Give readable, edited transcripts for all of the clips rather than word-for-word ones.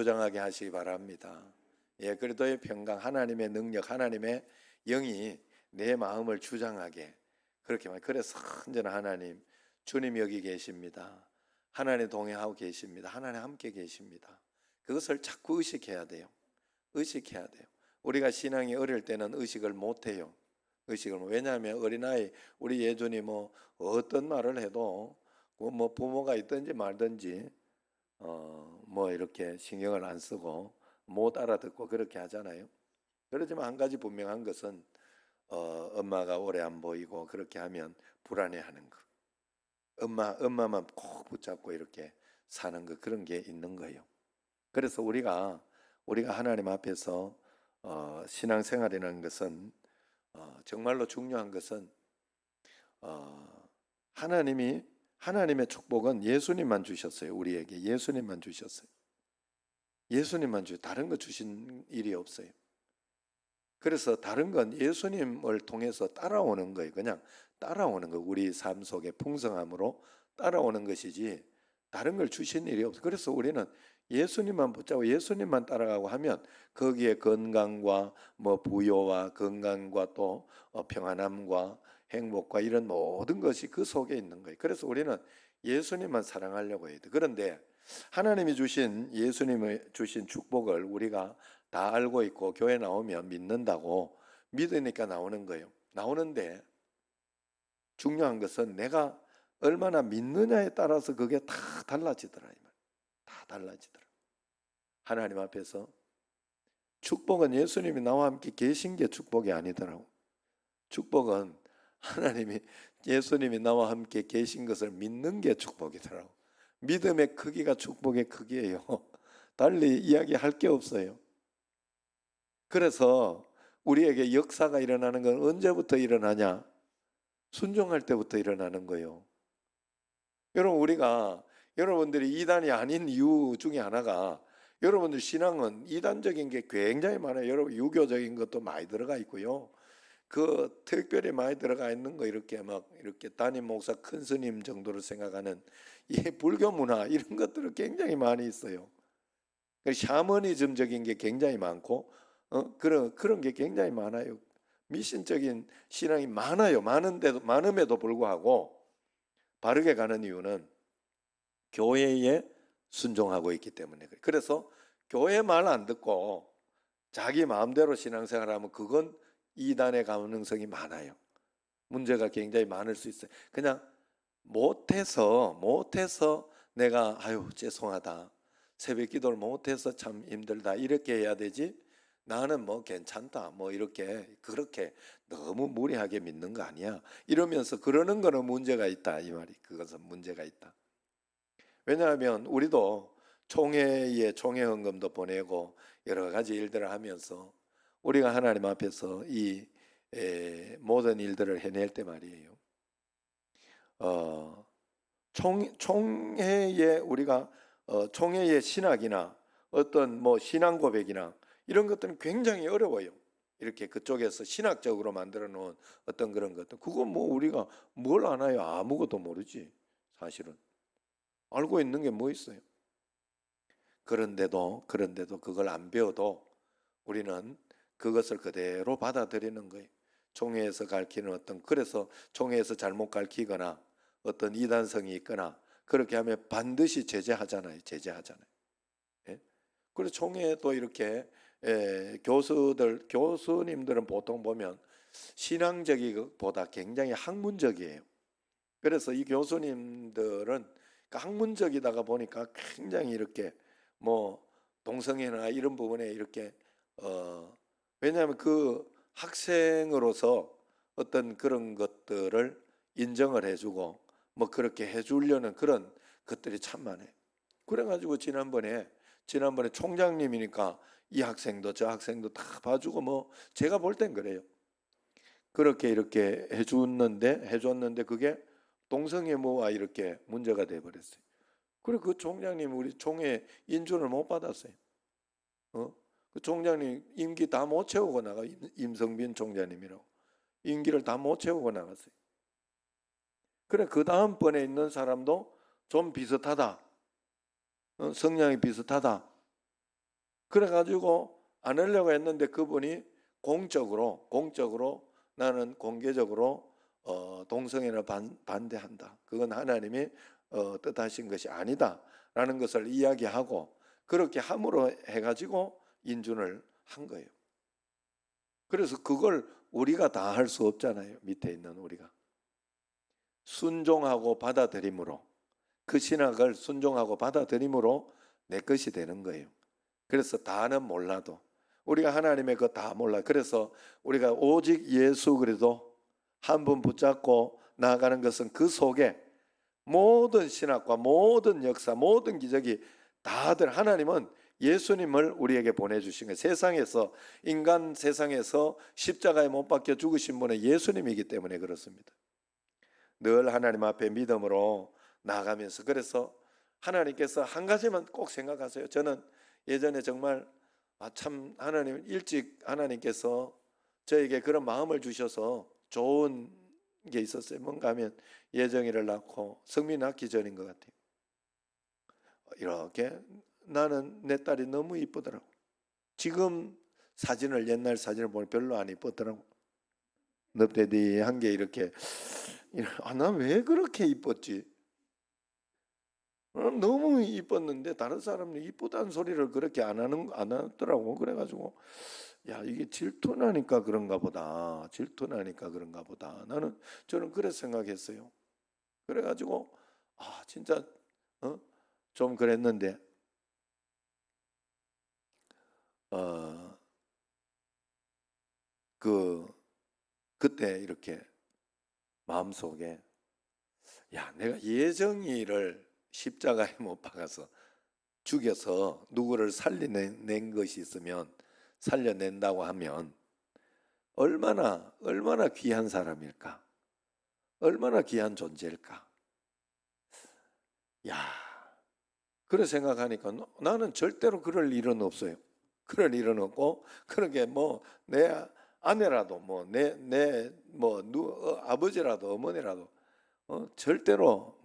주장하게 하시기 바랍니다. 예, 그리도의 평강, 하나님의 능력, 하나님의 영이 내 마음을 주장하게 그렇게 말. 그래서 언제나 하나님, 주님 여기 계십니다. 하나님 동행하고 계십니다. 하나님 함께 계십니다. 그것을 자꾸 의식해야 돼요. 의식해야 돼요. 우리가 신앙이 어릴 때는 의식을 못해요. 왜냐하면 어린아이 우리 예준이 뭐 어떤 말을 해도 뭐 부모가 있든지 말든지 뭐 이렇게 신경을 안 쓰고 못 알아듣고 그렇게 하잖아요. 그렇지만 한 가지 분명한 것은 엄마가 오래 안 보이고 그렇게 하면 불안해하는 거. 엄마만 꼭 붙잡고 이렇게 사는 거, 그런 게 있는 거예요. 그래서 우리가 하나님 앞에서 신앙생활이라는 것은 정말로 중요한 것은 하나님의 축복은 예수님만 주셨어요. 우리에게 예수님만 주셨어요. 다른 거 주신 일이 없어요. 그래서 다른 건 예수님을 통해서 따라오는 거예요. 그냥 따라오는 거. 우리 삶 속에 풍성함으로 따라오는 것이지 다른 걸 주신 일이 없어요. 그래서 우리는 예수님만 붙잡고 예수님만 따라가고 하면 거기에 건강과 뭐 부요와 건강과 또 평안함과 행복과 이런 모든 것이 그 속에 있는 거예요. 그래서 우리는 예수님만 사랑하려고 해야 돼. 그런데 하나님이 주신 예수님의 주신 축복을 우리가 다 알고 있고 교회 나오면 믿는다고 믿으니까 나오는 거예요. 나오는데 중요한 것은 내가 얼마나 믿느냐에 따라서 그게 다 달라지더라. 다 달라지더라. 하나님 앞에서 축복은 예수님이 나와 함께 계신 게 축복이 아니더라고. 축복은 예수님이 나와 함께 계신 것을 믿는 게 축복이더라고. 믿음의 크기가 축복의 크기예요. 달리 이야기할 게 없어요. 그래서 우리에게 역사가 일어나는 건 언제부터 일어나냐? 순종할 때부터 일어나는 거예요. 여러분들이 이단이 아닌 이유 중에 하나가 여러분들 신앙은 이단적인 게 굉장히 많아요. 여러분 유교적인 것도 많이 들어가 있고요. 그 특별히 많이 들어가 있는 거 이렇게 담임 목사 큰 스님 정도로 생각하는 이 불교 문화 이런 것들은 굉장히 많이 있어요. 샤머니즘적인 게 굉장히 많고 그런 게 굉장히 많아요. 미신적인 신앙이 많아요. 많음에도 불구하고 바르게 가는 이유는 교회에 순종하고 있기 때문에 그래요. 그래서 교회 말 안 듣고 자기 마음대로 신앙생활하면 그건 이단의 가능성이 많아요. 문제가 굉장히 많을 수 있어요. 그냥 못해서 내가 아유 죄송하다. 새벽 기도를 못해서 참 힘들다. 이렇게 해야 되지. 나는 뭐 괜찮다. 뭐 이렇게 그렇게 너무 무리하게 믿는 거 아니야. 이러면서 그러는 거는 문제가 있다. 이 말이. 그것은 문제가 있다. 왜냐하면 우리도 총회 헌금도 보내고 여러 가지 일들을 하면서 우리가 하나님 앞에서 이 모든 일들을 해낼 때 말이에요. 총회에 우리가 총회의 신학이나 어떤 뭐 신앙 고백이나 이런 것들은 굉장히 어려워요. 이렇게 그쪽에서 신학적으로 만들어 놓은 어떤 그런 것들. 그거 뭐 우리가 뭘 아나요? 아무것도 모르지. 사실은. 알고 있는 게 뭐 있어요? 그런데도 그걸 안 배워도 우리는 그것을 그대로 받아들이는 거예요. 총회에서 가르치는 그래서 총회에서 잘못 가르치거나 어떤 이단성이 있거나 그렇게 하면 반드시 제재하잖아요. 예? 그래서 총회도 이렇게 교수님들은 보통 보면 신앙적이보다 굉장히 학문적이에요. 그래서 이 교수님들은 학문적이다가 보니까 굉장히 이렇게 뭐 동성애나 이런 부분에 이렇게 왜냐하면 그 학생으로서 어떤 그런 것들을 인정을 해주고 뭐 그렇게 해주려는 그런 것들이 참 많아요. 그래가지고 지난번에 총장님이니까 이 학생도 저 학생도 다 봐주고 뭐 제가 볼 땐 그래요. 그렇게 이렇게 해줬는데 그게 동성애모와 이렇게 문제가 돼버렸어요. 그리고 그 총장님 우리 총회 인준을 못 받았어요. 그 총장님 임기 다 못 채우고 나가. 임성빈 총장님이라고 임기를 다 못 채우고 나갔어요. 그래 그 다음번에 있는 사람도 좀 비슷하다. 성향이 비슷하다. 그래가지고 안 하려고 했는데 그분이 공적으로 나는 공개적으로 동성애를 반대한다. 그건 하나님이 뜻하신 것이 아니다라는 것을 이야기하고 그렇게 함으로 해가지고 인준을 한 거예요. 그래서 그걸 우리가 다 할 수 없잖아요. 밑에 있는 우리가. 순종하고 받아들임으로, 그 신학을 순종하고 받아들임으로 내 것이 되는 거예요. 그래서 다는 몰라도 우리가 하나님의 그 다 몰라. 그래서 우리가 오직 예수 그리스도 한 분 붙잡고 나아가는 것은 그 속에 모든 신학과 모든 역사, 모든 기적이 다들 하나님은 예수님을 우리에게 보내주신 거예요. 세상에서, 인간 세상에서 십자가에 못 박혀 죽으신 분은 예수님이기 때문에 그렇습니다. 늘 하나님 앞에 믿음으로 나아가면서, 그래서 하나님께서 한 가지만 꼭 생각하세요. 저는 예전에 정말 참 하나님 일찍 하나님께서 저에게 그런 마음을 주셔서 좋은 게 있었어요. 뭔가 하면 예정이를 낳고 성민 낳기 전인 것 같아요. 이렇게 나는 내 딸이 너무 이쁘더라고. 지금 사진을, 옛날 사진을 보면 별로 안 이쁘더라고. 넙대대한 게 이렇게, 난 왜 그렇게 이뻤지? 너무 이뻤는데 다른 사람은 이쁘다는 소리를 그렇게 안 하더라고. 그래가지고 야, 이게 질투나니까 그런가 보다. 저는 그래서 생각했어요. 그래가지고 진짜 좀 그랬는데 그때 이렇게 마음속에 야, 내가 예정이를 십자가에 못 박아서 죽여서 누구를 살려낸 것이 있으면, 살려낸다고 하면 얼마나 귀한 사람일까? 얼마나 귀한 존재일까? 야, 그래 생각하니까 나는 절대로 그럴 일은 없어요. 그럴 일은 없고, 그러게 뭐 내 아내라도 아버지라도 어머니라도 절대로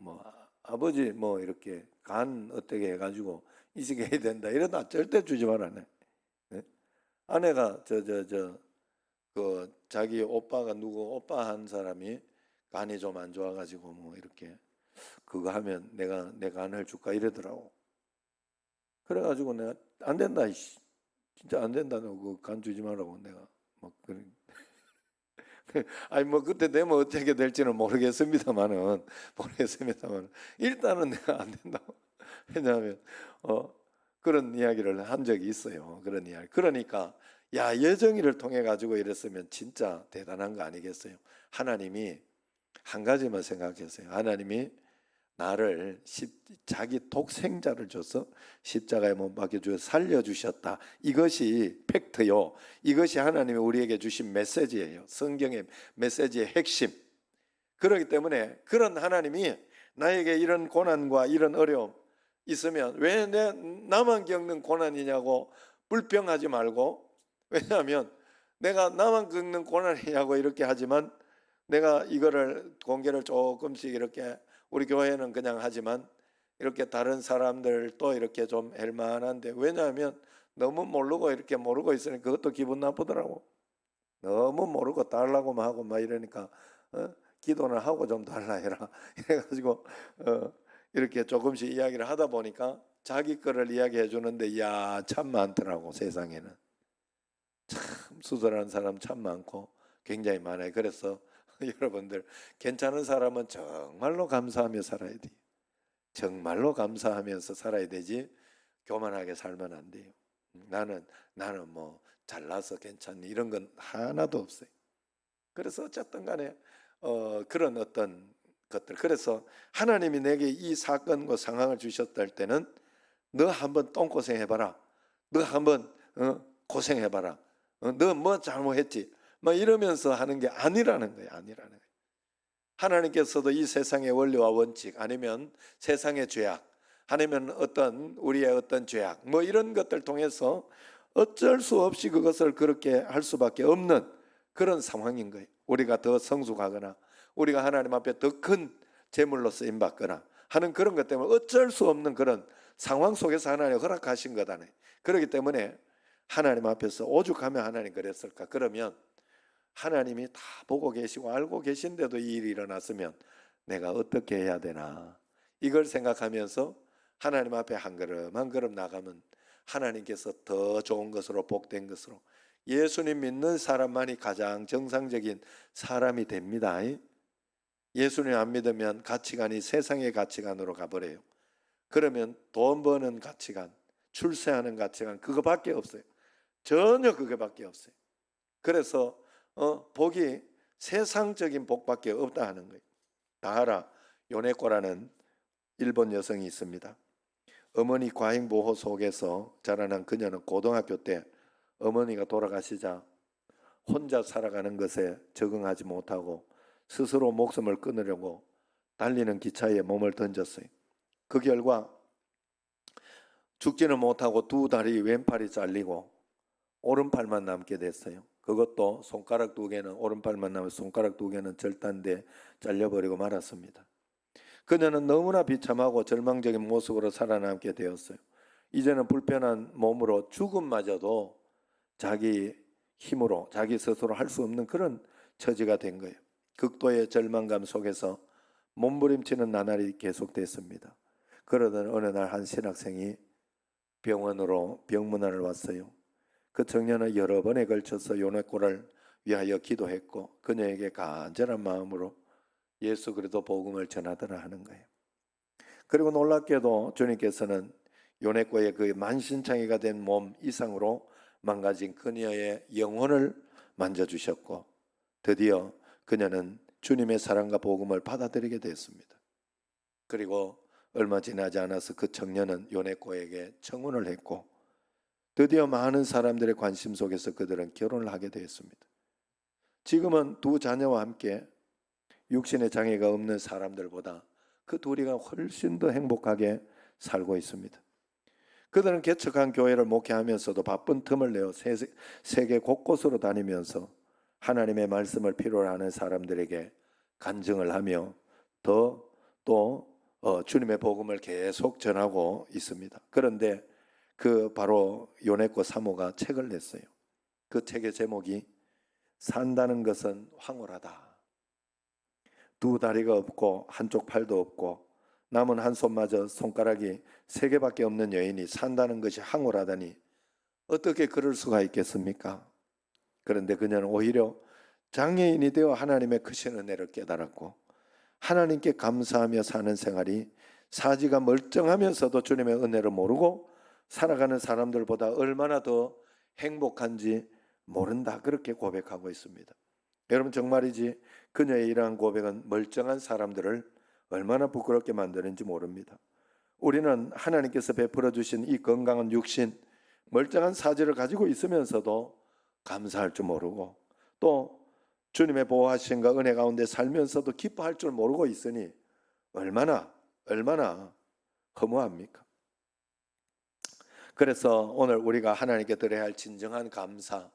아버지 이렇게 간 어떻게 해가지고 이직해야 된다 이러다 절대 주지 말아네. 네? 아내가 그 자기 오빠가 오빠 한 사람이 간이 좀 안 좋아가지고 이렇게 그거 하면 내가 내 간을 줄까 이러더라고. 그래가지고 내가 안 된다, 진짜 안 된다, 너 그 간 주지 말라고 내가 그래. 아니 그때 되면 어떻게 될지는 모르겠습니다만은 일단은 내가 안 된다고. 왜냐하면 그런 이야기를 한 적이 있어요. 그런 이야기. 그러니까 야, 예정이를 통해 가지고 이랬으면 진짜 대단한 거 아니겠어요? 하나님이 한 가지만 생각했어요. 하나님이 나를 자기 독생자를 줘서 십자가에 못 박혀 주어 살려주셨다. 이것이 팩트요. 이것이 하나님이 우리에게 주신 메시지예요. 성경의 메시지의 핵심. 그렇기 때문에 그런 하나님이 나에게 이런 고난과 이런 어려움 있으면 왜 나만 겪는 고난이냐고 불평하지 말고, 왜냐하면 내가 나만 겪는 고난이냐고 이렇게 하지만 내가 이거를 공개를 조금씩 이렇게 우리 교회는 그냥 하지만 이렇게 다른 사람들도 이렇게 좀 할만한데, 왜냐하면 너무 모르고 이렇게 모르고 있으니까 그것도 기분 나쁘더라고. 너무 모르고 달라고만 하고 막 이러니까 기도는 하고 좀 달라 해라 이래가지고 이렇게 조금씩 이야기를 하다 보니까 자기 거를 이야기해 주는데 야, 참 많더라고. 세상에는 참 수술하는 사람 참 많고 굉장히 많아요. 그래서 여러분들 괜찮은 사람은 정말로 감사하며 살아야 돼요. 정말로 감사하면서 살아야 되지 교만하게 살면 안 돼요. 나는 잘나서 괜찮니 이런 건 하나도 없어요. 그래서 어쨌든 간에 그런 어떤 것들, 그래서 하나님이 내게 이 사건과 상황을 주셨을 때는 너 한번 똥고생 해봐라, 너 한번 고생해봐라, 너 뭐 잘못했지 막 이러면서 하는 게 아니라는 거예요. 하나님께서도 이 세상의 원리와 원칙, 아니면 세상의 죄악, 아니면 우리의 어떤 죄악 이런 것들 통해서 어쩔 수 없이 그것을 그렇게 할 수밖에 없는 그런 상황인 거예요. 우리가 더 성숙하거나 우리가 하나님 앞에 더 큰 제물로 쓰임 받거나 하는 그런 것 때문에 어쩔 수 없는 그런 상황 속에서 하나님 허락하신 거다네. 그렇기 때문에 하나님 앞에서 오죽하면 하나님 그랬을까? 그러면 하나님이 다 보고 계시고 알고 계신데도 이 일이 일어났으면 내가 어떻게 해야 되나? 이걸 생각하면서 하나님 앞에 한 걸음 한 걸음 나가면 하나님께서 더 좋은 것으로 복된 것으로 예수님 믿는 사람만이 가장 정상적인 사람이 됩니다. 예수님 안 믿으면 가치관이 세상의 가치관으로 가버려요. 그러면 돈 버는 가치관, 출세하는 가치관 그거밖에 없어요. 전혀 그거밖에 없어요. 그래서 복이 세상적인 복밖에 없다 하는 거예요. 다하라 요네코라는 일본 여성이 있습니다. 어머니 과잉 보호 속에서 자라난 그녀는 고등학교 때 어머니가 돌아가시자 혼자 살아가는 것에 적응하지 못하고 스스로 목숨을 끊으려고 달리는 기차에 몸을 던졌어요. 그 결과 죽지는 못하고 두 다리 왼팔이 잘리고 오른팔만 남게 됐어요. 그것도 손가락 두 개는 오른팔만 남아 손가락 두 개는 절단돼 잘려버리고 말았습니다. 그녀는 너무나 비참하고 절망적인 모습으로 살아남게 되었어요. 이제는 불편한 몸으로 죽음마저도 자기 힘으로 자기 스스로 할 수 없는 그런 처지가 된 거예요. 극도의 절망감 속에서 몸부림치는 나날이 계속됐습니다. 그러던 어느 날 한 신학생이 병원으로 병문안을 왔어요. 그 청년은 여러 번에 걸쳐서 요네코를 위하여 기도했고 그녀에게 간절한 마음으로 예수 그리스도 복음을 전하더라 하는 거예요. 그리고 놀랍게도 주님께서는 요네코의 그 만신창이가 된 몸 이상으로 망가진 그녀의 영혼을 만져주셨고 드디어 그녀는 주님의 사랑과 복음을 받아들이게 됐습니다. 그리고 얼마 지나지 않아서 그 청년은 요네코에게 청혼을 했고 드디어 많은 사람들의 관심 속에서 그들은 결혼을 하게 되었습니다. 지금은 두 자녀와 함께 육신의 장애가 없는 사람들보다 그 둘이가 훨씬 더 행복하게 살고 있습니다. 그들은 개척한 교회를 목회하면서도 바쁜 틈을 내어 세계 곳곳으로 다니면서 하나님의 말씀을 필요로 하는 사람들에게 간증을 하며 또 주님의 복음을 계속 전하고 있습니다. 그런데 그 바로 요네코 사모가 책을 냈어요. 그 책의 제목이 산다는 것은 황홀하다. 두 다리가 없고 한쪽 팔도 없고 남은 한 손마저 손가락이 세 개밖에 없는 여인이 산다는 것이 황홀하다니 어떻게 그럴 수가 있겠습니까? 그런데 그녀는 오히려 장애인이 되어 하나님의 크신 은혜를 깨달았고 하나님께 감사하며 사는 생활이 사지가 멀쩡하면서도 주님의 은혜를 모르고 살아가는 사람들보다 얼마나 더 행복한지 모른다 그렇게 고백하고 있습니다. 여러분 정말이지 그녀의 이러한 고백은 멀쩡한 사람들을 얼마나 부끄럽게 만드는지 모릅니다. 우리는 하나님께서 베풀어 주신 이 건강한 육신 멀쩡한 사지를 가지고 있으면서도 감사할 줄 모르고 또 주님의 보호하심과 은혜 가운데 살면서도 기뻐할 줄 모르고 있으니 얼마나 허무합니까? 그래서 오늘 우리가 하나님께 드려야 할 진정한 감사,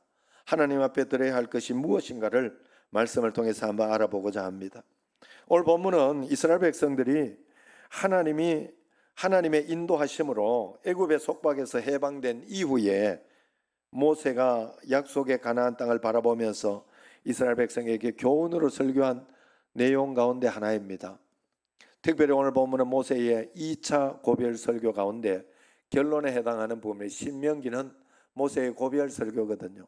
하나님 앞에 드려야 할 것이 무엇인가를 말씀을 통해서 한번 알아보고자 합니다. 오늘 본문은 이스라엘 백성들이 하나님의 인도하심으로 애굽의 속박에서 해방된 이후에 모세가 약속의 가나안 땅을 바라보면서 이스라엘 백성에게 교훈으로 설교한 내용 가운데 하나입니다. 특별히 오늘 본문은 모세의 2차 고별 설교 가운데 결론에 해당하는 부분이 신명기는 모세의 고별 설교거든요.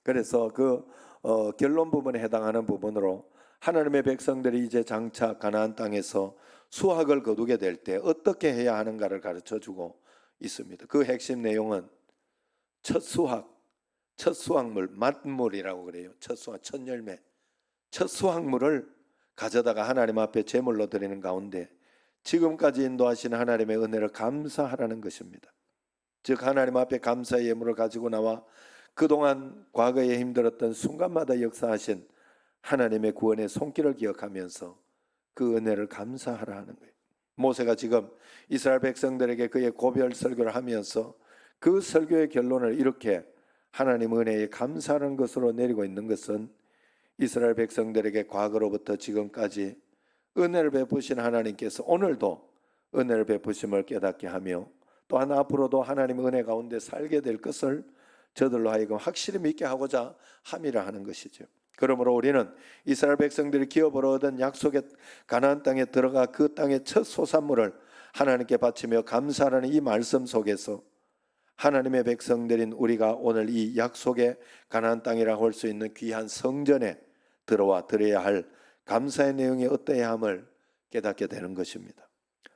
그래서 그 결론 부분에 해당하는 부분으로 하나님의 백성들이 이제 장차 가나안 땅에서 수확을 거두게 될 때 어떻게 해야 하는가를 가르쳐주고 있습니다. 그 핵심 내용은 첫 수확물, 맛물이라고 그래요. 첫 수확, 첫 열매, 첫 수확물을 가져다가 하나님 앞에 제물로 드리는 가운데 지금까지 인도하신 하나님의 은혜를 감사하라는 것입니다. 즉 하나님 앞에 감사의 예물을 가지고 나와 그동안 과거에 힘들었던 순간마다 역사하신 하나님의 구원의 손길을 기억하면서 그 은혜를 감사하라 하는 거예요. 모세가 지금 이스라엘 백성들에게 그의 고별 설교를 하면서 그 설교의 결론을 이렇게 하나님 은혜에 감사하는 것으로 내리고 있는 것은 이스라엘 백성들에게 과거로부터 지금까지 은혜를 베푸신 하나님께서 오늘도 은혜를 베푸심을 깨닫게 하며 또한 앞으로도 하나님의 은혜 가운데 살게 될 것을 저들로 하여금 확실히 믿게 하고자 함이라 하는 것이죠. 그러므로 우리는 이스라엘 백성들이 기업으로 얻은 약속의 가나안 땅에 들어가 그 땅의 첫 소산물을 하나님께 바치며 감사하는 이 말씀 속에서 하나님의 백성들인 우리가 오늘 이 약속의 가나안 땅이라고 할 수 있는 귀한 성전에 들어와 드려야 할 감사의 내용이 어떠해야 함을 깨닫게 되는 것입니다.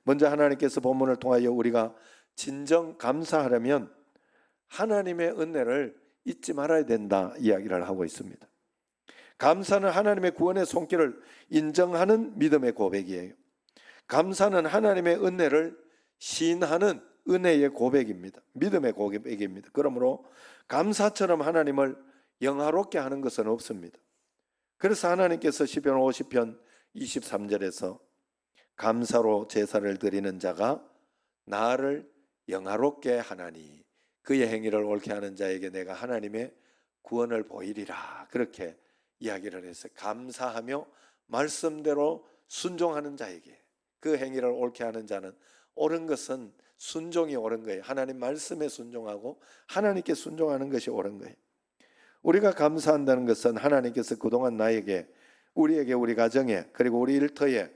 먼저 하나님께서 본문을 통하여 우리가 진정 감사하려면 하나님의 은혜를 잊지 말아야 된다 이야기를 하고 있습니다. 감사는 하나님의 구원의 손길을 인정하는 믿음의 고백이에요. 감사는 하나님의 은혜를 시인하는 은혜의 고백입니다. 믿음의 고백입니다. 그러므로 감사처럼 하나님을 영화롭게 하는 것은 없습니다. 그래서 하나님께서 시편 50편 23절에서 감사로 제사를 드리는 자가 나를 영화롭게 하나니 그의 행위를 옳게 하는 자에게 내가 하나님의 구원을 보이리라, 그렇게 이야기를 했어요. 감사하며 말씀대로 순종하는 자에게, 그 행위를 옳게 하는 자는, 옳은 것은 순종이 옳은 거예요. 하나님 말씀에 순종하고 하나님께 순종하는 것이 옳은 거예요. 우리가 감사한다는 것은 하나님께서 그동안 나에게, 우리에게, 우리 가정에, 그리고 우리 일터에,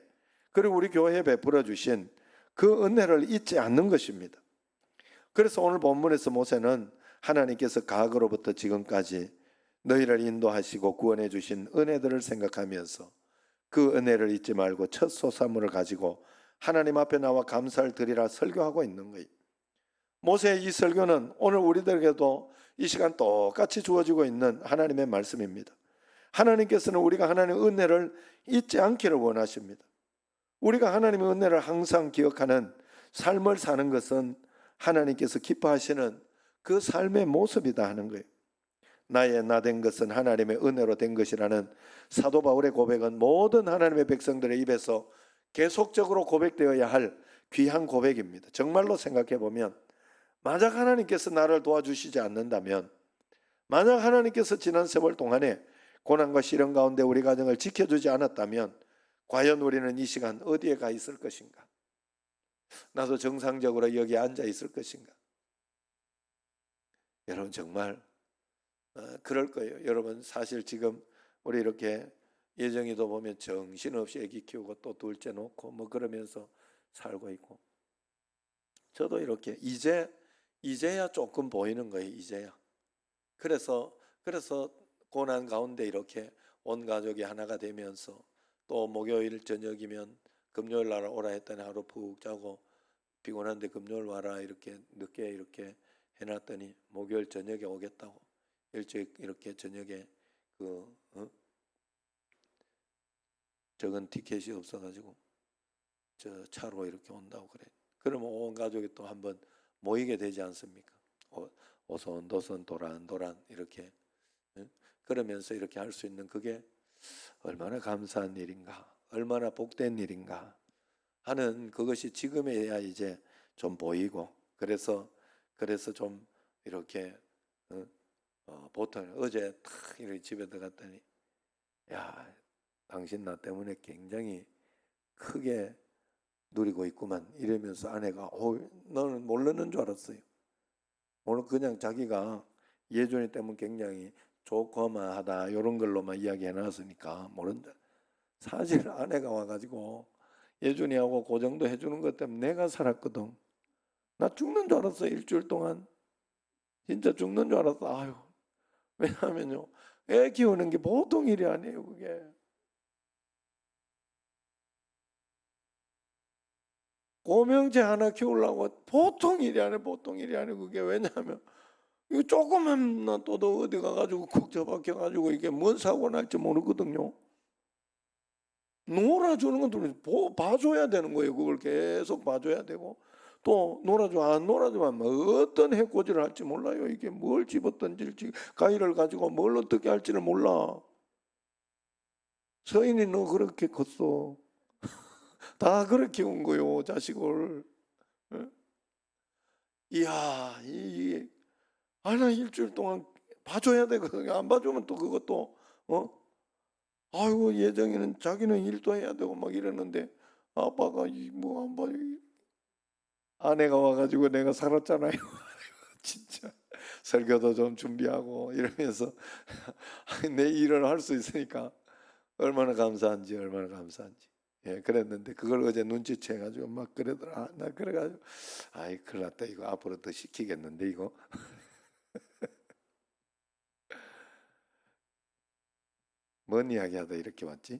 그리고 우리 교회에 베풀어 주신 그 은혜를 잊지 않는 것입니다. 그래서 오늘 본문에서 모세는 하나님께서 과거로부터 지금까지 너희를 인도하시고 구원해 주신 은혜들을 생각하면서 그 은혜를 잊지 말고 첫 소산물을 가지고 하나님 앞에 나와 감사를 드리라 설교하고 있는 거예요. 모세의 이 설교는 오늘 우리들에게도 이 시간 똑같이 주어지고 있는 하나님의 말씀입니다. 하나님께서는 우리가 하나님의 은혜를 잊지 않기를 원하십니다. 우리가 하나님의 은혜를 항상 기억하는 삶을 사는 것은 하나님께서 기뻐하시는 그 삶의 모습이다 하는 거예요. 나의 나 된 것은 하나님의 은혜로 된 것이라는 사도 바울의 고백은 모든 하나님의 백성들의 입에서 계속적으로 고백되어야 할 귀한 고백입니다. 정말로 생각해 보면, 만약 하나님께서 나를 도와주시지 않는다면, 만약 하나님께서 지난 세월 동안에 고난과 시련 가운데 우리 가정을 지켜주지 않았다면 과연 우리는 이 시간 어디에 가 있을 것인가? 나도 정상적으로 여기에 앉아 있을 것인가? 여러분 정말 그럴 거예요. 여러분 사실 지금 우리 이렇게 예정이도 보면 정신없이 애기 키우고 또 둘째 놓고 뭐 그러면서 살고 있고, 저도 이렇게 이제야 조금 보이는 거예요. 이제야. 그래서 고난 가운데 이렇게 온 가족이 하나가 되면서, 또 목요일 저녁이면 금요일 날 오라 했더니 하루 푹 자고 피곤한데 금요일 와라 이렇게 늦게 이렇게 해놨더니 목요일 저녁에 오겠다고, 일찍 이렇게 저녁에 적은 티켓이 없어가지고 저 차로 이렇게 온다고 그래. 그러면 온 가족이 또 한번 모이게 되지 않습니까? 오손도손 도란도란 이렇게. 그러면서 이렇게 할 수 있는 그게 얼마나 감사한 일인가, 얼마나 복된 일인가 하는 그것이 지금에야 이제 좀 보이고, 그래서 좀 이렇게 보통 어제 탁 이렇게 집에 들어갔더니, 야, 당신 나 때문에 굉장히 크게 누리고 있구만 이러면서 아내가 너는 모르는 줄 알았어요. 오늘 그냥 자기가 예준이 때문에 굉장히 좋고마하다 이런 걸로만 이야기해 놨으니까 모른다. 사실 아내가 와가지고 예준이하고 그 정도 해주는 것 때문에 내가 살았거든. 나 죽는 줄 알았어. 일주일 동안 진짜 죽는 줄 알았어. 아유, 왜냐하면요, 애 키우는 게 보통 일이 아니에요. 그게 고명체 하나 키우려고 보통 일이 아니에요. 보통 일이 아니에요. 그게 왜냐하면 이거 조금만 또 어디 가가지고 콕 처박혀가지고 이게 뭔 사고 날지 모르거든요. 놀아주는 건 봐줘야 되는 거예요. 그걸 계속 봐줘야 되고, 또 안 놀아주면 뭐 어떤 해코지를 할지 몰라요. 이게 뭘 집어던질지, 가위를 가지고 뭘 어떻게 할지를 몰라. 서인이 너 그렇게 컸어. 다 그렇게 키운 거요, 자식을. 이야, 하나 일주일 동안 봐줘야 되거든요. 안 봐주면 또 그것도 아이고 예정이는 자기는 일도 해야 되고 막 이러는데 아빠가 뭐 안 봐. 아내가 와가지고 내가 살았잖아요. 진짜 설교도 좀 준비하고 이러면서 내 일을 할 수 있으니까 얼마나 감사한지, 얼마나 감사한지. 예, 그랬는데 그걸 어제 눈치채가지고 막 그러더라. 나 그래가지고 아이 큰일 났다, 이거 앞으로 더 시키겠는데 이거. 뭔 이야기하다 이렇게 왔지?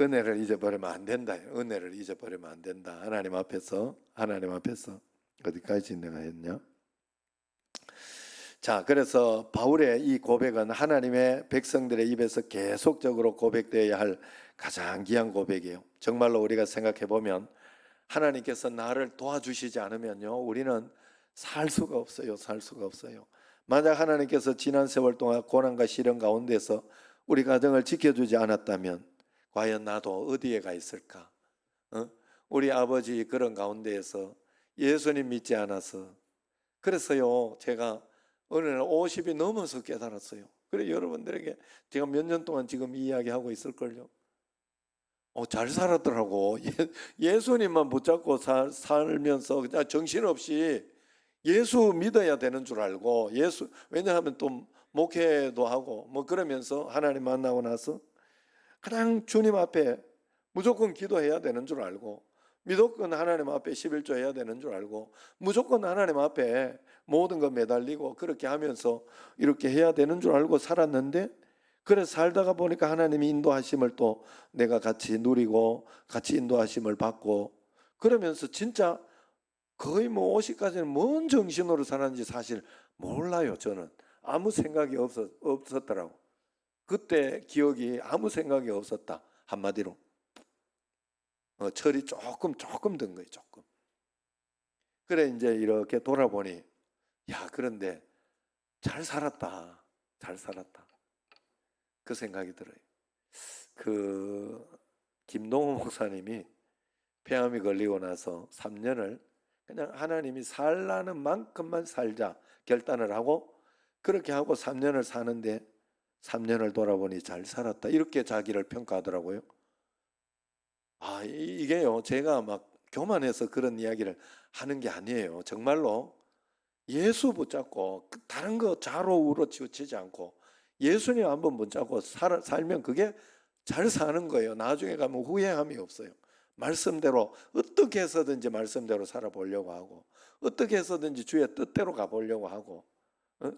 은혜를 잊어버리면 안 된다. 은혜를 잊어버리면 안 된다. 하나님 앞에서 어디까지 내가 했냐? 자, 그래서 바울의 이 고백은 하나님의 백성들의 입에서 계속적으로 고백되어야 할 가장 귀한 고백이에요. 정말로 우리가 생각해 보면 하나님께서 나를 도와주시지 않으면요, 우리는 살 수가 없어요. 살 수가 없어요. 만약 하나님께서 지난 세월 동안 고난과 시련 가운데서 우리 가정을 지켜주지 않았다면 과연 나도 어디에 가 있을까? 우리 아버지 그런 가운데에서 예수님 믿지 않아서, 그래서요 제가 어느 날 50이 넘어서 깨달았어요. 그래 여러분들에게 제가 몇 년 동안 지금 이 이야기하고 있을걸요. 잘 살았더라고. 예수님만 붙잡고 살면서 그냥 정신없이 예수 믿어야 되는 줄 알고, 왜냐하면 또 목회도 하고 뭐 그러면서 하나님 만나고 나서 그냥 주님 앞에 무조건 기도해야 되는 줄 알고, 무조건 하나님 앞에 11조 해야 되는 줄 알고, 무조건 하나님 앞에 모든 거 매달리고 그렇게 하면서 이렇게 해야 되는 줄 알고 살았는데, 그래서 살다가 보니까 하나님이 인도하심을 또 내가 같이 누리고 같이 인도하심을 받고, 그러면서 진짜 거의 뭐 50까지는 뭔 정신으로 살았는지 사실 몰라요. 저는 아무 생각이 없었더라고. 그때 기억이 아무 생각이 없었다, 한마디로. 철이 조금 든 거예요. 조금. 그래 이제 이렇게 돌아보니 야, 그런데 잘 살았다. 잘 살았다. 그 생각이 들어요. 그 김동호 목사님이 폐암이 걸리고 나서 3년을 그냥 하나님이 살라는 만큼만 살자 결단을 하고, 그렇게 하고 3년을 사는데 3년을 돌아보니 잘 살았다, 이렇게 자기를 평가하더라고요. 이게요, 제가 막 교만해서 그런 이야기를 하는 게 아니에요. 정말로 예수 붙잡고 다른 거 좌로우로 치우치지 않고 예수님 한번 붙잡고 살면 그게 잘 사는 거예요. 나중에 가면 후회함이 없어요. 말씀대로 어떻게 해서든지 말씀대로 살아보려고 하고, 어떻게 해서든지 주의 뜻대로 가보려고 하고,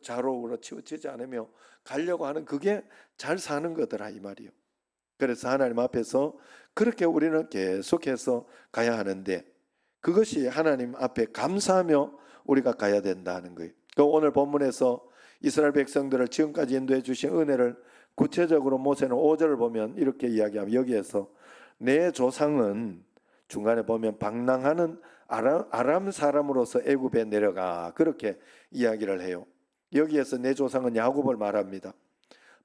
좌로우로 치우치지 않으며 가려고 하는 그게 잘 사는 거더라, 이 말이요. 그래서 하나님 앞에서 그렇게 우리는 계속해서 가야 하는데, 그것이 하나님 앞에 감사하며 우리가 가야 된다는 거예요. 오늘 본문에서 이스라엘 백성들을 지금까지 인도해 주신 은혜를 구체적으로 모세는 5절을 보면 이렇게 이야기하면, 여기에서 내 조상은 중간에 보면 방랑하는 아람 사람으로서 애굽에 내려가, 그렇게 이야기를 해요. 여기에서 내 조상은 야곱을 말합니다.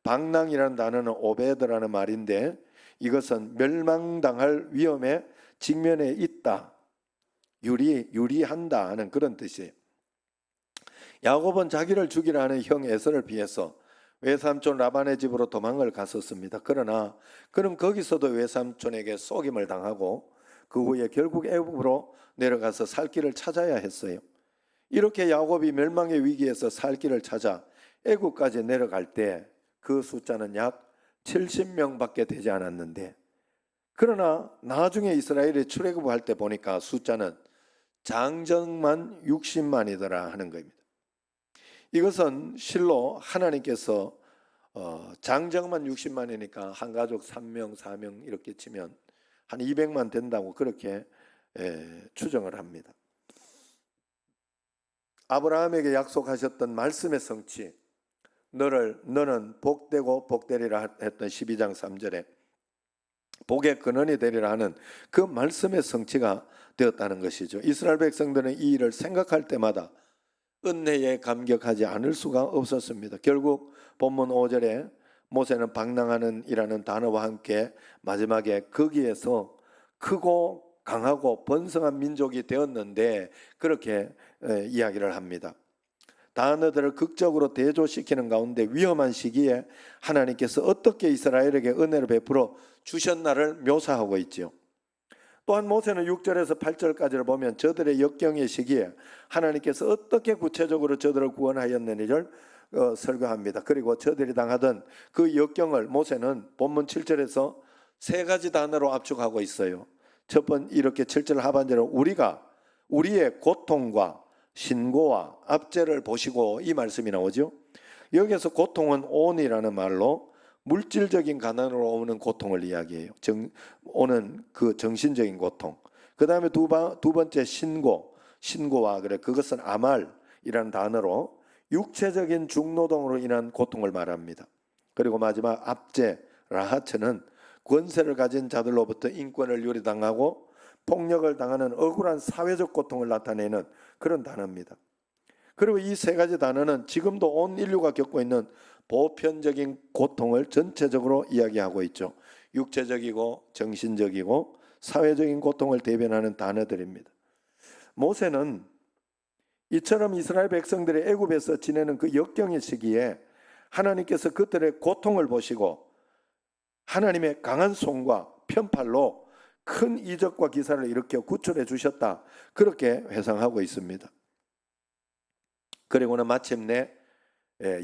방랑이라는 단어는 오베드라는 말인데, 이것은 멸망당할 위험에 직면해 있다, 유리한다 하는 그런 뜻이에요. 야곱은 자기를 죽이려 하는 형 에서를 피해서 외삼촌 라반의 집으로 도망을 갔었습니다. 그러나 그는 거기서도 외삼촌에게 속임을 당하고 그 후에 결국 애굽으로 내려가서 살 길을 찾아야 했어요. 이렇게 야곱이 멸망의 위기에서 살 길을 찾아 애굽까지 내려갈 때 그 숫자는 약 70명밖에 되지 않았는데, 그러나 나중에 이스라엘이 출애굽할 때 보니까 숫자는 장정만 60만이더라 하는 겁니다. 이것은 실로 하나님께서 장정만 60만이니까 한 가족 3명 4명 이렇게 치면 한 200만 된다고 그렇게 추정을 합니다. 아브라함에게 약속하셨던 말씀의 성취, 너는 복되고 복되리라 했던 12장 3절에 복의 근원이 되리라 하는 그 말씀의 성취가 되었다는 것이죠. 이스라엘 백성들은 이 일을 생각할 때마다 은혜에 감격하지 않을 수가 없었습니다. 결국 본문 5절에 모세는 방랑하는 이라는 단어와 함께 마지막에 거기에서 크고 강하고 번성한 민족이 되었는데, 그렇게 이야기를 합니다. 단어들을 극적으로 대조시키는 가운데 위험한 시기에 하나님께서 어떻게 이스라엘에게 은혜를 베풀어 주셨나를 묘사하고 있지요. 또한 모세는 6절에서 8절까지를 보면 저들의 역경의 시기에 하나님께서 어떻게 구체적으로 저들을 구원하였느니를 설교합니다. 그리고 저들이 당하던 그 역경을 모세는 본문 7절에서 세 가지 단어로 압축하고 있어요. 첫 번 이렇게 7절 하반절은 우리가 우리의 고통과 신고와 압제를 보시고, 이 말씀이 나오죠. 여기에서 고통은 온이라는 말로 물질적인 가난으로 오는 고통을 이야기해요. 오는 그 정신적인 고통. 그 다음에 두 번째 신고와 그래 그것은 아말이라는 단어로 육체적인 중노동으로 인한 고통을 말합니다. 그리고 마지막 압제 라하츠는 권세를 가진 자들로부터 인권을 유리당하고 폭력을 당하는 억울한 사회적 고통을 나타내는 그런 단어입니다. 그리고 이 세 가지 단어는 지금도 온 인류가 겪고 있는 보편적인 고통을 전체적으로 이야기하고 있죠. 육체적이고 정신적이고 사회적인 고통을 대변하는 단어들입니다. 모세는 이처럼 이스라엘 백성들이 애굽에서 지내는 그 역경의 시기에 하나님께서 그들의 고통을 보시고 하나님의 강한 손과 편팔로 큰 이적과 기사를 일으켜 구출해 주셨다, 그렇게 회상하고 있습니다. 그리고는 마침내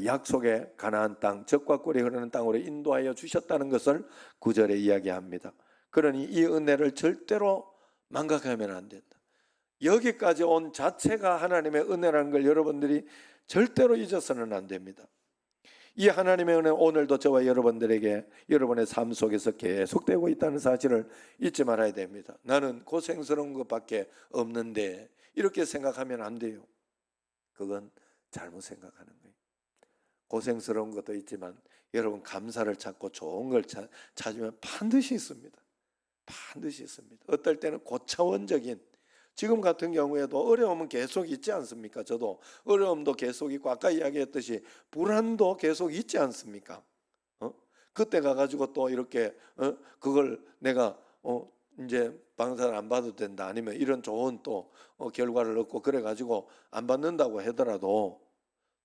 약속의 가나안 땅, 젖과 꿀이 흐르는 땅으로 인도하여 주셨다는 것을 9절에 이야기합니다. 그러니 이 은혜를 절대로 망각하면 안 된다. 여기까지 온 자체가 하나님의 은혜라는 걸 여러분들이 절대로 잊어서는 안 됩니다. 이 하나님의 은혜는 오늘도 저와 여러분들에게 여러분의 삶 속에서 계속되고 있다는 사실을 잊지 말아야 됩니다. 나는 고생스러운 것밖에 없는데 이렇게 생각하면 안 돼요. 그건 잘못 생각하는 거예요. 고생스러운 것도 있지만 여러분 감사를 찾고 좋은 걸 찾으면 반드시 있습니다. 반드시 있습니다. 어떨 때는 고차원적인, 지금 같은 경우에도 어려움은 계속 있지 않습니까? 저도 어려움도 계속 있고 아까 이야기했듯이 불안도 계속 있지 않습니까? 그때 가가지고 또 이렇게 그걸 내가 이제 방사를 안 받아도 된다, 아니면 이런 좋은 또 결과를 얻고 그래가지고 안 받는다고 하더라도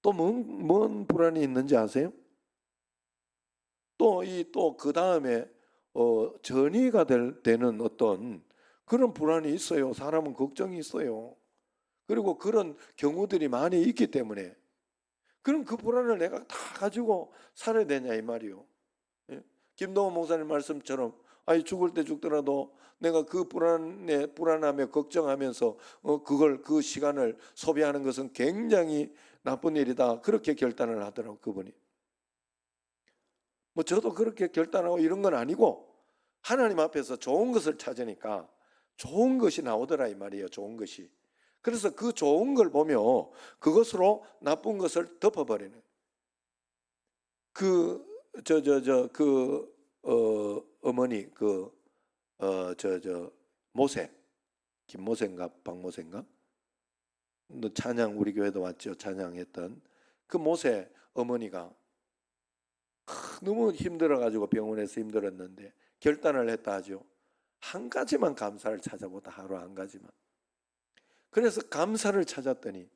또 뭔 불안이 있는지 아세요? 또 그 다음에 전이가 되는 어떤 그런 불안이 있어요. 사람은 걱정이 있어요. 그리고 그런 경우들이 많이 있기 때문에, 그럼 그 불안을 내가 다 가지고 살아야 되냐 이 말이요. 예? 김동원 목사님 말씀처럼 죽을 때 죽더라도 내가 그 불안하며 걱정하면서 그걸 그 시간을 소비하는 것은 굉장히 나쁜 일이다, 그렇게 결단을 하더라고 그분이. 뭐 저도 그렇게 결단하고 이런 건 아니고 하나님 앞에서 좋은 것을 찾으니까 좋은 것이 나오더라 이 말이에요. 좋은 것이. 그래서 그 좋은 걸 보며 그것으로 나쁜 것을 덮어버리는 어머니 모세, 김모세인가 박모세인가, 찬양 우리 교회도 왔죠. 찬양했던 그 모세 어머니가 너무 힘들어가지고 병원에서 힘들었는데 결단을 했다 하죠. 한 가지만 감사를 찾아보다, 하루 한 가지만. 그래서 감사를 찾았더니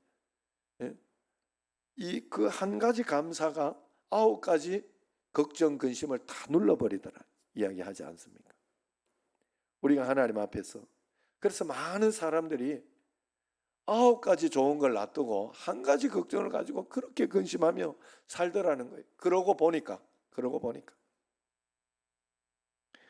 이 그 한 가지 감사가 9가지 걱정 근심을 다 눌러버리더라 이야기하지 않습니까? 우리가 하나님 앞에서, 그래서 많은 사람들이 9가지 좋은 걸 놔두고 한 가지 걱정을 가지고 그렇게 근심하며 살더라는 거예요. 그러고 보니까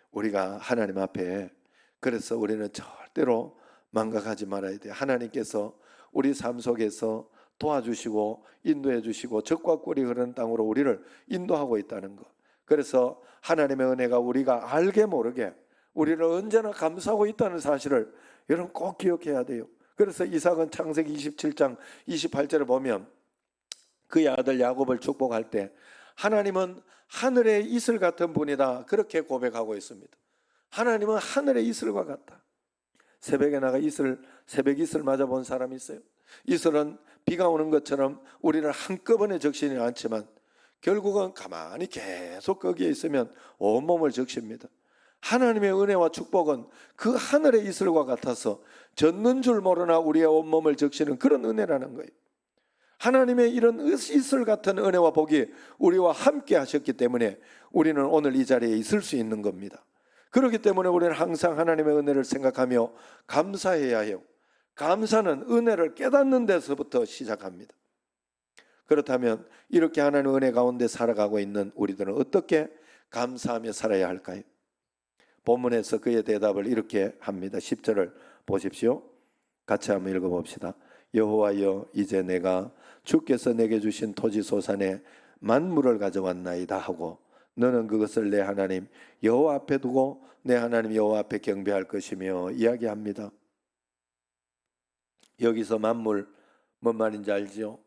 우리가 하나님 앞에, 그래서 우리는 절대로 망각하지 말아야 돼요. 하나님께서 우리 삶 속에서 도와주시고 인도해 주시고 젖과 꿀이 흐르는 땅으로 우리를 인도하고 있다는 것. 그래서 하나님의 은혜가 우리가 알게 모르게 우리를 언제나 감싸고 있다는 사실을 여러분 꼭 기억해야 돼요. 그래서 이삭은 창세기 27장 28절을 보면 그의 아들 야곱을 축복할 때 하나님은 하늘의 이슬 같은 분이다, 그렇게 고백하고 있습니다. 하나님은 하늘의 이슬과 같다. 새벽에 나가 새벽 이슬 맞아본 사람이 있어요? 이슬은 비가 오는 것처럼 우리를 한꺼번에 적시는 않지만 결국은 가만히 계속 거기에 있으면 온몸을 적십니다. 하나님의 은혜와 축복은 그 하늘의 이슬과 같아서 젖는 줄 모르나 우리의 온몸을 적시는 그런 은혜라는 거예요. 하나님의 이런 이슬 같은 은혜와 복이 우리와 함께 하셨기 때문에 우리는 오늘 이 자리에 있을 수 있는 겁니다. 그렇기 때문에 우리는 항상 하나님의 은혜를 생각하며 감사해야 해요. 감사는 은혜를 깨닫는 데서부터 시작합니다. 그렇다면 이렇게 하나님의 은혜 가운데 살아가고 있는 우리들은 어떻게 감사하며 살아야 할까요? 본문에서 그의 대답을 이렇게 합니다. 10절을 보십시오. 같이 한번 읽어봅시다. 여호와여, 이제 내가 주께서 내게 주신 토지 소산에 만물을 가져왔나이다 하고 너는 그것을 내 하나님 여호와 앞에 두고 내 하나님 여호와 앞에 경배할 것이며 이야기합니다. 여기서 만물 뭔 말인지 알죠?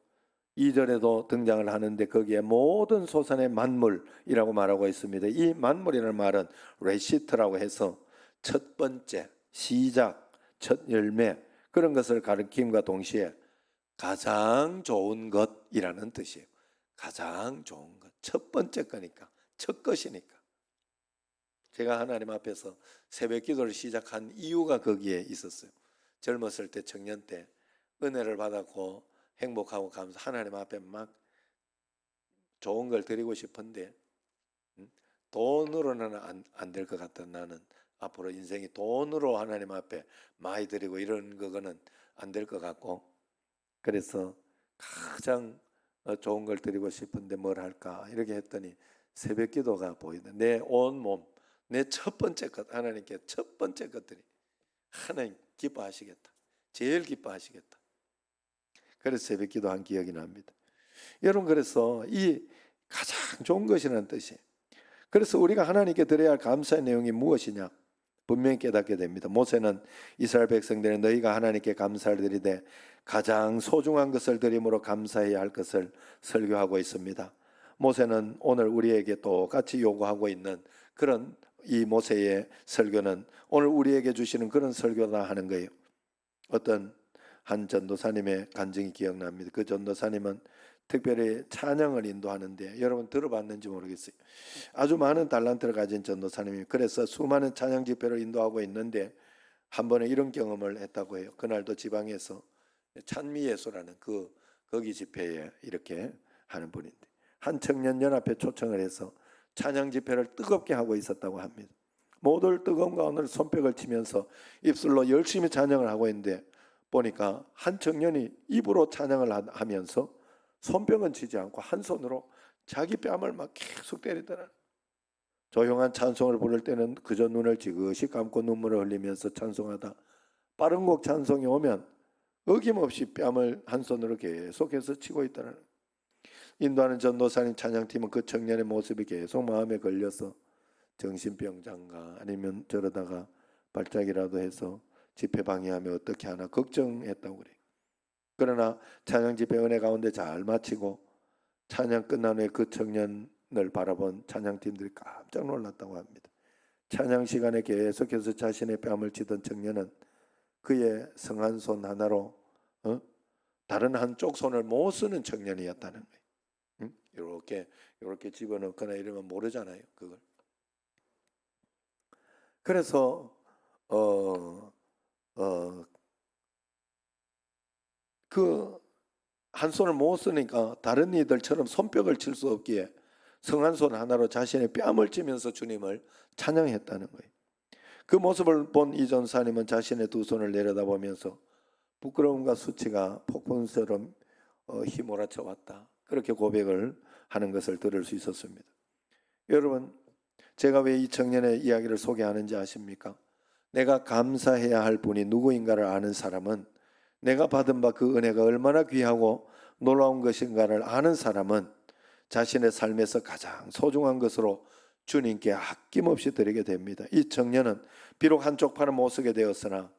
2절에도 등장을 하는데 거기에 모든 소산의 만물이라고 말하고 있습니다. 이 만물이라는 말은 레시트라고 해서 첫 번째, 시작, 첫 열매 그런 것을 가리킴과 동시에 가장 좋은 것이라는 뜻이에요. 가장 좋은 것, 첫 번째 거니까, 첫 것이니까. 제가 하나님 앞에서 새벽 기도를 시작한 이유가 거기에 있었어요. 젊었을 때, 청년 때 은혜를 받았고 행복하고 감사 하나님 앞에 막 좋은 걸 드리고 싶은데 돈으로는 안 될 것 같다. 나는 앞으로 인생이 돈으로 하나님 앞에 많이 드리고 이런 거는 안 될 것 같고 그래서 가장 좋은 걸 드리고 싶은데 뭘 할까 이렇게 했더니 새벽 기도가 보이다. 내 온 몸, 내 첫 번째 것 하나님께 첫 번째 것들이 하나님 기뻐하시겠다. 제일 기뻐하시겠다. 그래서 새벽 기도한 기억이 납니다. 여러분 그래서 이 가장 좋은 것이라는 뜻이에요. 그래서 우리가 하나님께 드려야 할 감사의 내용이 무엇이냐 분명히 깨닫게 됩니다. 모세는 이스라엘 백성들이 너희가 하나님께 감사를 드리되 가장 소중한 것을 드림으로 감사해야 할 것을 설교하고 있습니다. 모세는 오늘 우리에게 똑같이 요구하고 있는 그런 이 모세의 설교는 오늘 우리에게 주시는 그런 설교다 하는 거예요. 어떤 한 전도사님의 간증이 기억납니다. 그 전도사님은 특별히 찬양을 인도하는데 여러분 들어봤는지 모르겠어요. 아주 많은 달란트를 가진 전도사님이 그래서 수많은 찬양 집회를 인도하고 있는데 한 번에 이런 경험을 했다고 해요. 그날도 지방에서 찬미예수라는 거기 집회에 이렇게 하는 분인데 한 청년 연합회 초청을 해서 찬양 집회를 뜨겁게 하고 있었다고 합니다. 모두 뜨거운 가운데 손뼉을 치면서 입술로 열심히 찬양을 하고 있는데 보니까 한 청년이 입으로 찬양을 하면서 손뼉은 치지 않고 한 손으로 자기 뺨을 막 계속 때리더라. 조용한 찬송을 부를 때는 그저 눈을 지그시 감고 눈물을 흘리면서 찬송하다 빠른 곡 찬송이 오면 어김없이 뺨을 한 손으로 계속해서 치고 있더라. 인도하는 전도사님 찬양팀은 그 청년의 모습이 계속 마음에 걸려서 정신병자인가 아니면 저러다가 발작이라도 해서 집회 방해하면 어떻게 하나 걱정했다고 그래요. 그러나 찬양 집회 은혜 가운데 잘 마치고 찬양 끝난 후에 그 청년을 바라본 찬양팀들이 깜짝 놀랐다고 합니다. 찬양 시간에 계속해서 자신의 뺨을 치던 청년은 그의 성한 손 하나로 다른 한쪽 손을 못 쓰는 청년이었다는 거예요. 이렇게 집어넣거나 이러면 모르잖아요. 그걸. 그래서 그 한 손을 못 쓰니까 다른 이들처럼 손뼉을 칠 수 없기에 성한 손 하나로 자신의 뺨을 치면서 주님을 찬양했다는 거예요. 그 모습을 본 이 전사님은 자신의 두 손을 내려다보면서 부끄러움과 수치가 폭풍처럼 휘몰아쳐 왔다. 그렇게 고백을 하는 것을 들을 수 있었습니다. 여러분, 제가 왜 이 청년의 이야기를 소개하는지 아십니까? 내가 감사해야 할 분이 누구인가를 아는 사람은 내가 받은 바 그 은혜가 얼마나 귀하고 놀라운 것인가를 아는 사람은 자신의 삶에서 가장 소중한 것으로 주님께 아낌없이 드리게 됩니다. 이 청년은 비록 한쪽 팔을 못 쓰게 되었으나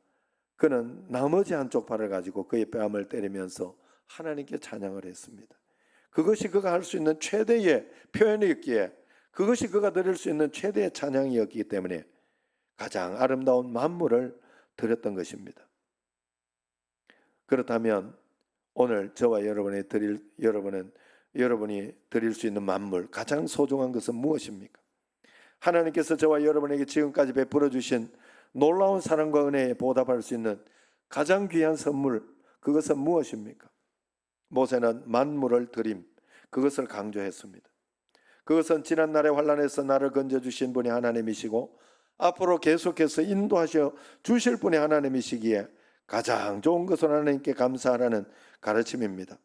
그는 나머지 한쪽 팔을 가지고 그의 뺨을 때리면서 하나님께 찬양을 했습니다. 그것이 그가 할 수 있는 최대의 표현이었기에 그것이 그가 드릴 수 있는 최대의 찬양이었기 때문에 가장 아름다운 만물을 드렸던 것입니다. 그렇다면 오늘 저와 여러분이 드릴 수 있는 만물 가장 소중한 것은 무엇입니까? 하나님께서 저와 여러분에게 지금까지 베풀어 주신 놀라운 사랑과 은혜에 보답할 수 있는 가장 귀한 선물 그것은 무엇입니까? 모세는 만물을 드림 그것을 강조했습니다. 그것은 지난날의 환난에서 나를 건져주신 분이 하나님이시고 앞으로 계속해서 인도하셔 주실 분이 하나님이시기에 가장 좋은 것은 하나님께 감사하라는 가르침입니다.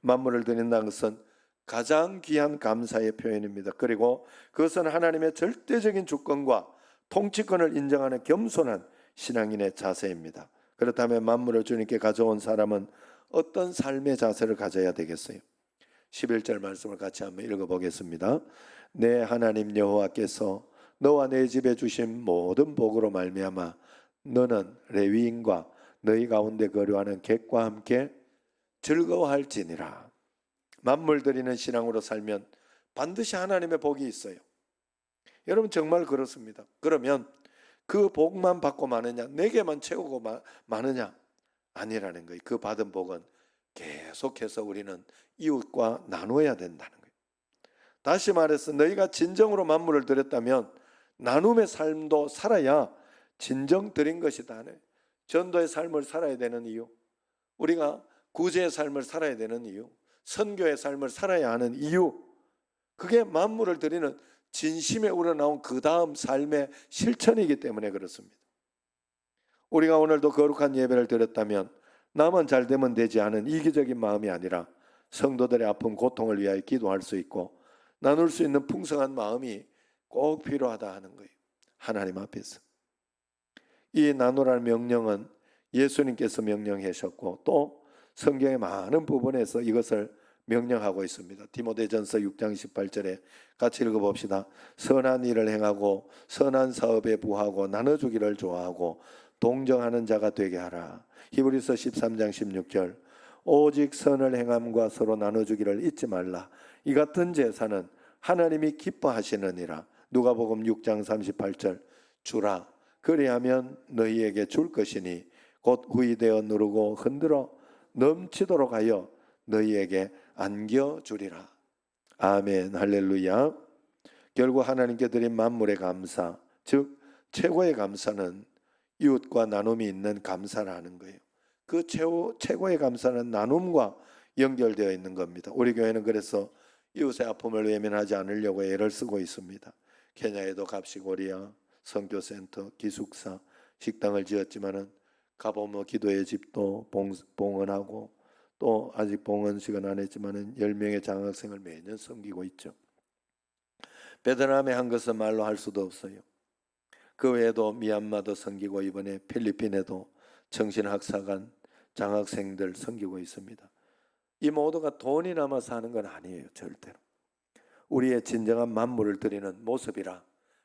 만물을 드린다는 것은 가장 귀한 감사의 표현입니다. 그리고 그것은 하나님의 절대적인 주권과 통치권을 인정하는 겸손한 신앙인의 자세입니다. 그렇다면 만물을 주님께 가져온 사람은 어떤 삶의 자세를 가져야 되겠어요? 11절 말씀을 같이 한번 읽어보겠습니다. 내 하나님 여호와께서 너와 내 집에 주신 모든 복으로 말미암아 너는 레위인과 너희 가운데 거류하는 객과 함께 즐거워할지니라. 만물 드리는 신앙으로 살면 반드시 하나님의 복이 있어요. 여러분 정말 그렇습니다. 그러면 그 복만 받고 마느냐, 내게만 채우고 마느냐 아니라는 거예요. 그 받은 복은 계속해서 우리는 이웃과 나누어야 된다는 거예요. 다시 말해서 너희가 진정으로 만물을 드렸다면 나눔의 삶도 살아야 진정 드린 것이다. 전도의 삶을 살아야 되는 이유, 우리가 구제의 삶을 살아야 되는 이유, 선교의 삶을 살아야 하는 이유, 그게 만물을 드리는 진심에 우러나온 그 다음 삶의 실천이기 때문에 그렇습니다. 우리가 오늘도 거룩한 예배를 드렸다면 나만 잘 되면 되지 않은 이기적인 마음이 아니라 성도들의 아픔, 고통을 위하여 기도할 수 있고 나눌 수 있는 풍성한 마음이 꼭 필요하다 하는 거예요. 하나님 앞에서 이 나누라는 명령은 예수님께서 명령하셨고 또 성경의 많은 부분에서 이것을 명령하고 있습니다. 디모데전서 6장 18절에 같이 읽어봅시다. 선한 일을 행하고 선한 사업에 부하고 나눠주기를 좋아하고 동정하는 자가 되게 하라. 히브리서 13장 16절 오직 선을 행함과 서로 나눠주기를 잊지 말라. 이 같은 제사는 하나님이 기뻐하시느니라. 누가복음 6장 38절 주라 그리하면 너희에게 줄 것이니 곧 후이되어 누르고 흔들어 넘치도록 하여 너희에게 안겨주리라. 아멘 할렐루야. 결국 하나님께 드린 만물의 감사, 즉 최고의 감사는 이웃과 나눔이 있는 감사라는 거예요. 그 최고의 감사는 나눔과 연결되어 있는 겁니다. 우리 교회는 그래서 이웃의 아픔을 외면하지 않으려고 애를 쓰고 있습니다. 케냐에도 갑시고리아, 선교센터, 기숙사, 식당을 지었지만은 가보모 기도의 집도 봉헌하고 또 아직 봉헌식은 안 했지만은 10명의 장학생을 매년 섬기고 있죠. 베트남에 한 것은 말로 할 수도 없어요. 그 외에도 미얀마도 섬기고 이번에 필리핀에도 정신학사관 장학생들 섬기고 있습니다. 이 모두가 돈이 남아서 하는 건 아니에요. 절대로. 우리의 진정한 만물을 드리는 모습이라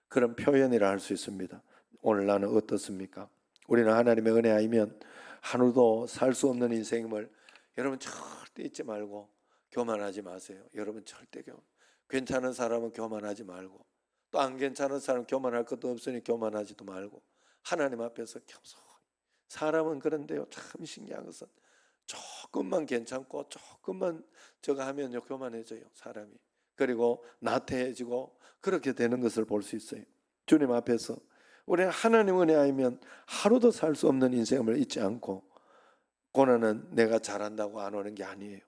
그런 표현이라 할 수 있습니다. 오늘 나는 어떻습니까? 우리는 하나님의 은혜 아니면 하루도 살 수 없는 인생임을 여러분 절대 잊지 말고 교만하지 마세요. 여러분 절대 괜찮은 사람은 교만하지 말고 또 안 괜찮은 사람은 교만할 것도 없으니 교만하지도 말고 하나님 앞에서 겸손히. 사람은 그런데요 참 신기한 것은 조금만 괜찮고 조금만 저거 하면요 교만해져요 사람이. 그리고 나태해지고 그렇게 되는 것을 볼 수 있어요. 주님 앞에서 우리는 하나님 은혜 아니면 하루도 살 수 없는 인생을 잊지 않고 고난은 내가 잘한다고 안 오는 게 아니에요.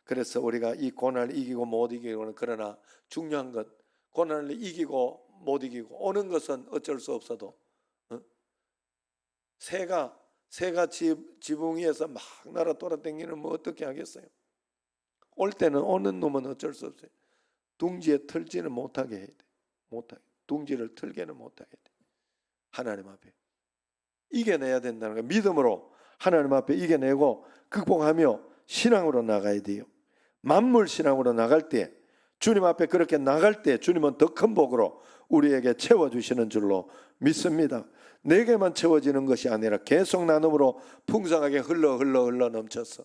그래서 우리가 이 고난을 이기고 못 이기고는 그러나 중요한 것 고난을 이기고 못 이기고 오는 것은 어쩔 수 없어도 새가 지붕 위에서 막 날아 돌아다니는 뭐 어떻게 하겠어요? 올 때는 오는 놈은 어쩔 수 없어요. 둥지에 털지는 못하게 해야 돼. 못하게. 둥지를 틀게는 못하게 돼. 하나님 앞에 이겨내야 된다는 거예요. 믿음으로 하나님 앞에 이겨내고 극복하며 신앙으로 나가야 돼요. 만물 신앙으로 나갈 때 주님 앞에 그렇게 나갈 때 주님은 더 큰 복으로 우리에게 채워주시는 줄로 믿습니다. 내게만 채워지는 것이 아니라 계속 나눔으로 풍성하게 흘러 넘쳐서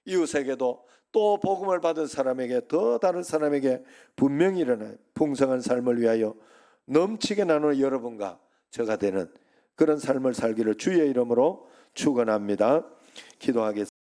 이웃에게도 또 복음을 받은 사람에게 더 다른 사람에게 분명히 일어나요. 풍성한 삶을 위하여 넘치게 나누는 여러분과 저가 되는 그런 삶을 살기를 주의 이름으로 축원합니다. 기도하겠습니다.